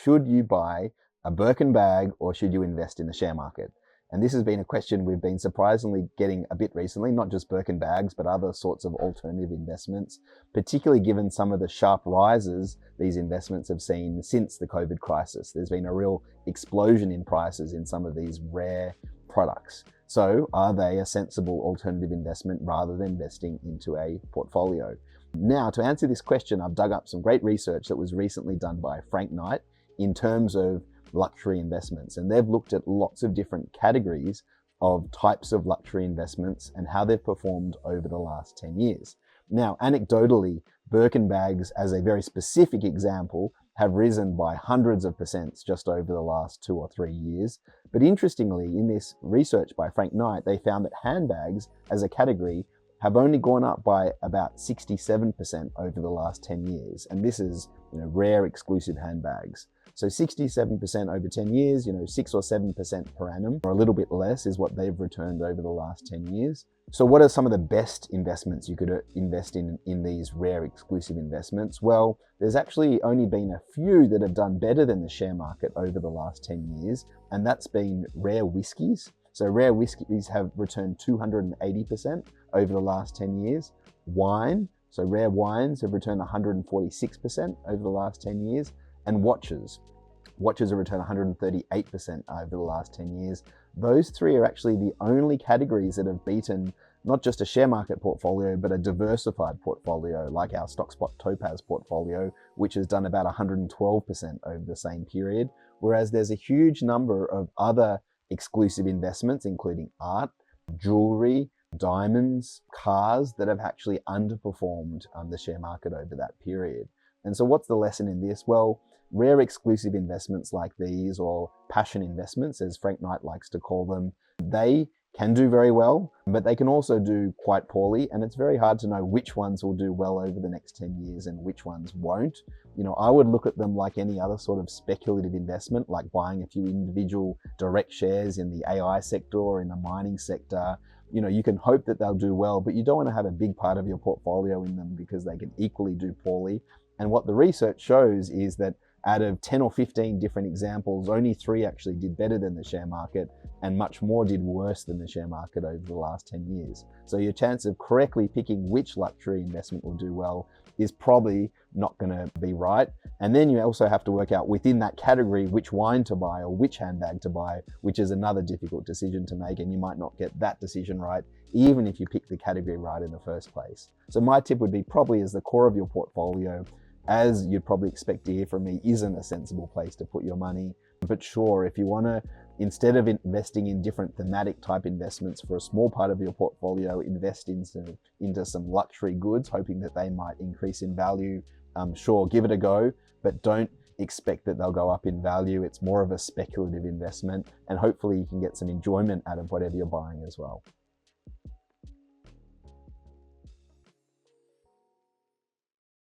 should you buy a Birkin bag or should you invest in the share market? And this has been a question we've been surprisingly getting a bit recently, not just Birkin bags, but other sorts of alternative investments, particularly given some of the sharp rises these investments have seen since the COVID crisis. There's been a real explosion in prices in some of these rare products. So are they a sensible alternative investment rather than investing into a portfolio? Now, to answer this question, I've dug up some great research that was recently done by Frank Knight in terms of luxury investments. And they've looked at lots of different categories of types of luxury investments and how they've performed over the last 10 years. Now, anecdotally, Birkin bags, as a very specific example, have risen by hundreds of percents just over the last 2 or 3 years. But interestingly, in this research by Frank Knight, they found that handbags as a category have only gone up by about 67% over the last 10 years. And this is, rare exclusive handbags. So 67% over 10 years, 6 or 7% per annum, or a little bit less is what they've returned over the last 10 years. So what are some of the best investments you could invest in these rare exclusive investments? Well, there's actually only been a few that have done better than the share market over the last 10 years, and that's been rare whiskies. So rare whiskies have returned 280% over the last 10 years. Wine, so rare wines have returned 146% over the last 10 years. And watches. Watches have returned 138% over the last 10 years. Those three are actually the only categories that have beaten not just a share market portfolio, but a diversified portfolio like our Stockspot Topaz portfolio, which has done about 112% over the same period. Whereas there's a huge number of other exclusive investments, including art, jewelry, diamonds, cars, that have actually underperformed the share market over that period. And so what's the lesson in this? Well, rare exclusive investments like these, or passion investments, as Frank Knight likes to call them, they can do very well, but they can also do quite poorly. And it's very hard to know which ones will do well over the next 10 years and which ones won't. I would look at them like any other sort of speculative investment, like buying a few individual direct shares in the AI sector or in the mining sector. You can hope that they'll do well, but you don't want to have a big part of your portfolio in them because they can equally do poorly. And what the research shows is that out of 10 or 15 different examples, only 3 actually did better than the share market, and much more did worse than the share market over the last 10 years. So your chance of correctly picking which luxury investment will do well is probably not going to be right. And then you also have to work out within that category which wine to buy or which handbag to buy, which is another difficult decision to make, and you might not get that decision right even if you pick the category right in the first place. So my tip would be, probably as the core of your portfolio, as you'd probably expect to hear from me, isn't a sensible place to put your money. But sure, if you want to, instead of investing in different thematic type investments for a small part of your portfolio, invest into some luxury goods, hoping that they might increase in value, sure, give it a go, but don't expect that they'll go up in value. It's more of a speculative investment, and hopefully you can get some enjoyment out of whatever you're buying as well.